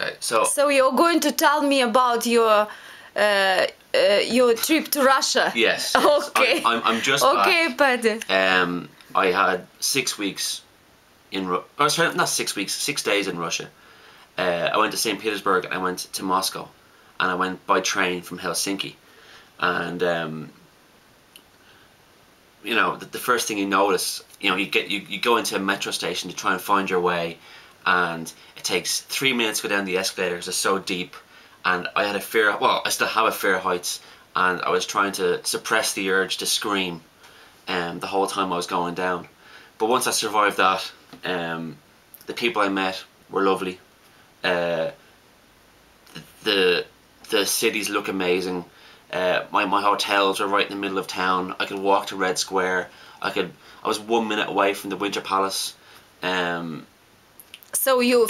Okay, so So you're going to tell me about your trip to Russia? yes. Okay. I'm just okay, back. but I had 6 weeks in sorry, not 6 weeks, 6 days in Russia. I went to St. Petersburg and I went to Moscow, and I went by train from Helsinki, and you know, the first thing you notice, you know, you go into a metro station to try and find your way, and it takes 3 minutes to go down the escalators. They're so deep, and I had a fear. Well, I still have a fear of heights, and I was trying to suppress the urge to scream, the whole time I was going down. But once I survived that, the people I met were lovely. The cities look amazing. My hotels were right in the middle of town. I could walk to Red Square. I was 1 minute away from the Winter Palace. so you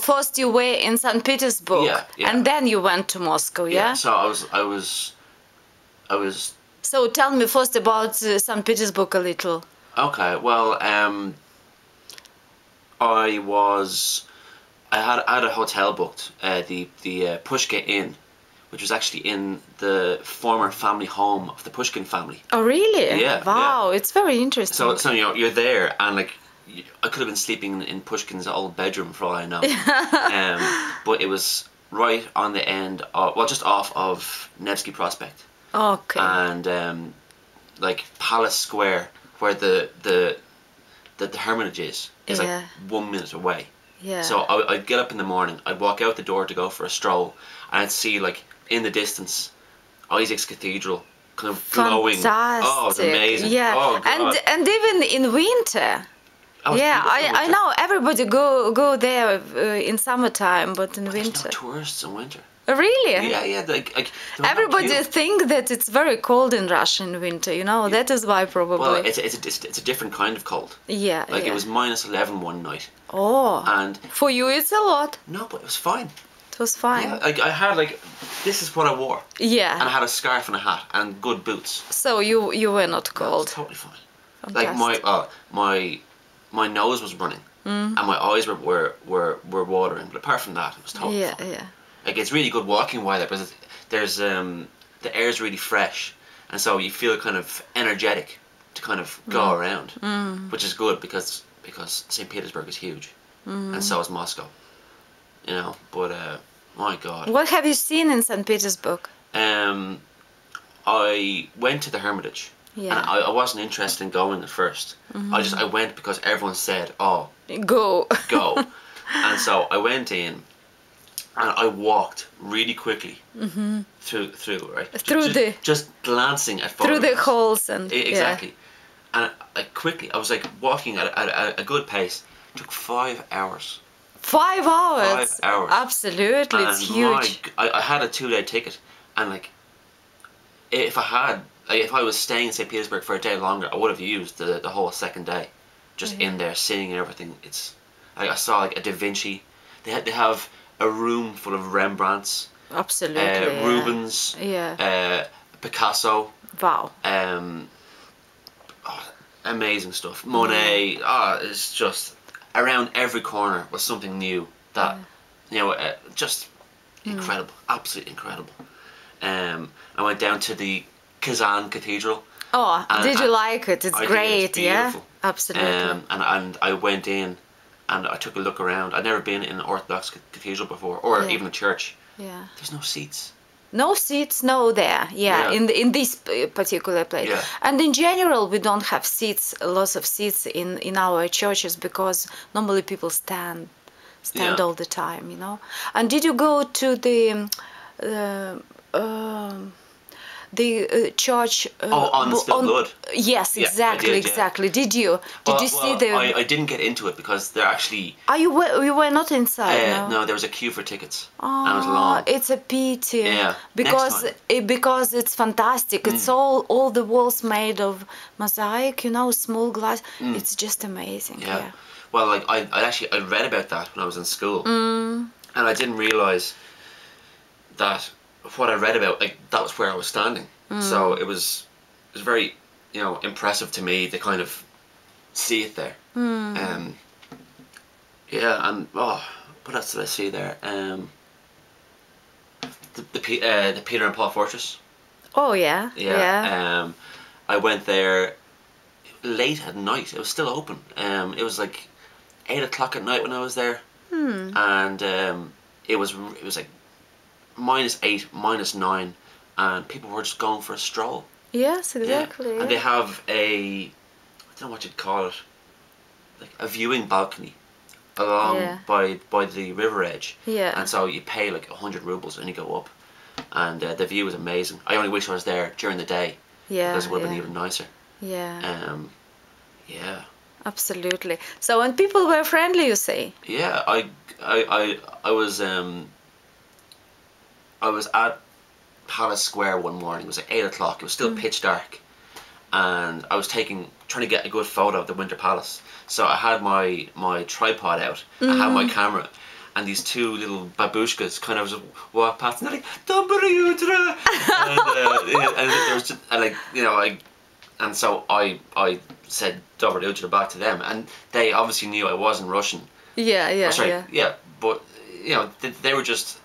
were in St. Petersburg, Yeah. and then you went to Moscow, yeah? So I was. So tell me first about St. Petersburg a little. Okay. Well, I had a hotel booked, the Pushkin Inn, which was actually in the former family home of the Pushkin family. Oh, really? Yeah. Wow, it's very interesting. So you know, you're there, and like, I could have been sleeping in Pushkin's old bedroom for all I know. But it was right on the end of, well, just off of Nevsky Prospect. Okay. And like Palace Square, where the Hermitage is like 1 minute away. Yeah. So I'd get up in the morning, I'd walk out the door to go for a stroll, and I'd see, like, in the distance, Isaac's Cathedral kind of glowing. Fantastic. Oh, it's amazing. Yeah. Oh, God. And even in winter. Oh, it's Yeah, beautiful in I winter. know everybody go there in summertime, but in There's winter. no tourists in winter. Really? Yeah, like they're not Everybody cute. think that it's very cold in Russia in winter, you know. That is why probably. Well, it's a different kind of cold. Yeah. Like, yeah. it was -11 one night. Oh. And For you, it's a lot. no, but it was fine. It was fine. Yeah, like, I had, like, this is what I wore. Yeah. And I had a scarf and a hat and good boots. So you were not It cold. was totally fine. Fantastic. Like, my nose was running, and my eyes were watering. But apart from that, it was totally Yeah, fine. yeah. Like, it's really good walking while there, because there's the air's really fresh, and so you feel kind of energetic to kind of go around, which is good because St. Petersburg is huge, and so is Moscow. You know, but my God. What have you seen in St. Petersburg? I went to the Hermitage. Yeah. And I wasn't interested in going at first. I went because everyone said, "Oh, Go. go." And so I went in, and I walked really quickly through right just glancing at through the photographs. holes and Exactly. And I was like walking at a good pace. It took 5 hours. 5 hours. 5 hours. Absolutely, it's And huge. I had a 2-day ticket, and like, if I was staying in St. Petersburg for a day longer, I would have used the whole second day, just in there seeing everything. It's like, I saw like a Da Vinci. They have a room full of Rembrandts, Absolutely. Rubens, Picasso. Wow. Amazing stuff. Monet. It's just around every corner was something new that you know, just incredible, absolutely incredible. I went down to the Kazan Cathedral. Oh, did you like it? It's I did, great, it's beautiful. yeah? Absolutely. And I went in and I took a look around. I'd never been in an Orthodox cathedral before, or even a church. Yeah. There's no seats. No seats, no there. Yeah, in this particular place. Yeah. And in general, we don't have seats, lots of seats in our churches, because normally people stand all the time, you know. And did you go to the church? On the Still Blood. Yes, Yeah, exactly, I did, yeah. exactly. Did you? Did you see the? I didn't get into it because they're actually. You were not inside. No? No, there was a queue for tickets. And it was long. It's a pity. Yeah. Because because it's fantastic. It's all the walls made of mosaic, you know, small glass. It's just amazing. Yeah. Well, like I read about that when I was in school, and I didn't realize that what I read about, like, that was where I was standing. So it was very, you know, impressive to me to kind of see it there. Yeah, and what else did I see there? the Peter and Paul Fortress. Oh yeah. Yeah. Yeah. I went there late at night. It was still open. It was like 8 o'clock at night when I was there, and it was like -8, -9, and people were just going for a stroll. Yes, Yeah. exactly. And they have I don't know what you'd call it, like a viewing balcony along Yeah. by the river edge. Yeah. And so you pay like 100 rubles and you go up, and the view is amazing. I only wish I was there during the day Yeah. because it would have been Yeah. even nicer. Yeah. Yeah. Absolutely. So, and people were friendly, you say? Yeah, I was at Palace Square one morning. It was like 8 o'clock. It was still pitch dark, and I was trying to get a good photo of the Winter Palace. So I had my tripod out. I had my camera, and these two little babushkas kind of just walked past, and they're like, "Dobry jutro," and there was just, and like, you know, and so I said Dobry jutro back to them, and they obviously knew I wasn't Russian. Yeah, yeah, Oh, sorry, yeah. yeah, but you know, they were just,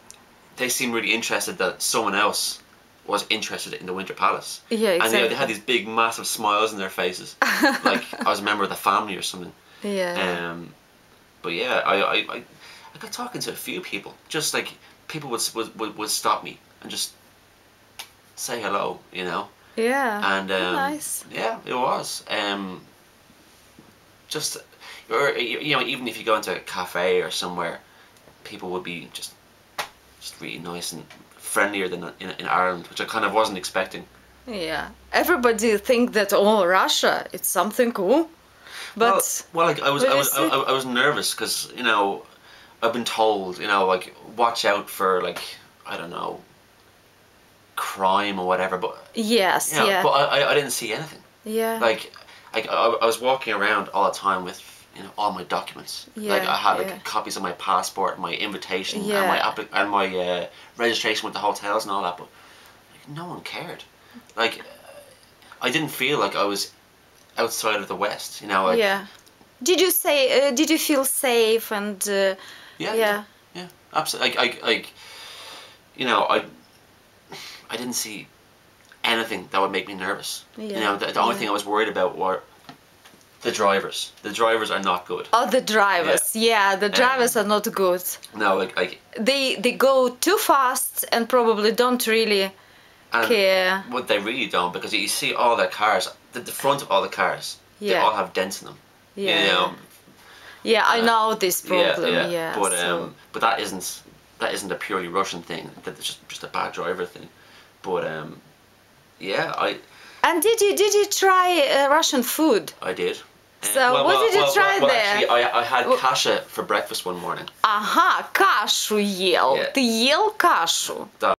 they seemed really interested that someone else was interested in the Winter Palace. Yeah, And exactly. they had these big, massive smiles on their faces, like I was a member of the family or something. Yeah. But yeah, I got talking to a few people. Just like people would stop me and just say hello, you know. Yeah. And Nice. yeah, it was. Just, or you know, even if you go into a cafe or somewhere, people would be just really nice and friendlier than in Ireland, which I kind of wasn't expecting. Yeah. Everybody think that, oh, Russia, it's something cool. But well, like Will you see? I was nervous because, you know, I've been told, you know, like, watch out for, like, I don't know, crime or whatever, but yes, you know, yeah. but I didn't see anything. Yeah. Like I was walking around all the time with, you know, all my documents. Like Yeah, I had like yeah. copies of my passport, my invitation, Yeah. and my registration with the hotels and all that, but like, no one cared. Like I didn't feel like I was outside of the West, you know. Like, Yeah. Did you say, did you feel safe and, yeah, absolutely. Like, you know, I didn't see anything that would make me nervous. You Yeah, know, the only yeah. thing I was worried about were the drivers. The drivers are not good. Oh, the drivers. Yeah, the drivers are not good. No, like They go too fast and probably don't really and care. what they really don't, because you see all their cars, the front of all the cars, they Yeah. all have dents in them. Yeah. You know, Yeah, I know this problem. Yeah. But so. but that isn't a purely Russian thing. That's just a bad driver thing. But yeah, And did you try Russian food? I did. So what did you try there? Actually, I had kasha for breakfast one morning. Ага, кашу ел. Yeah. Ты ел кашу? Да.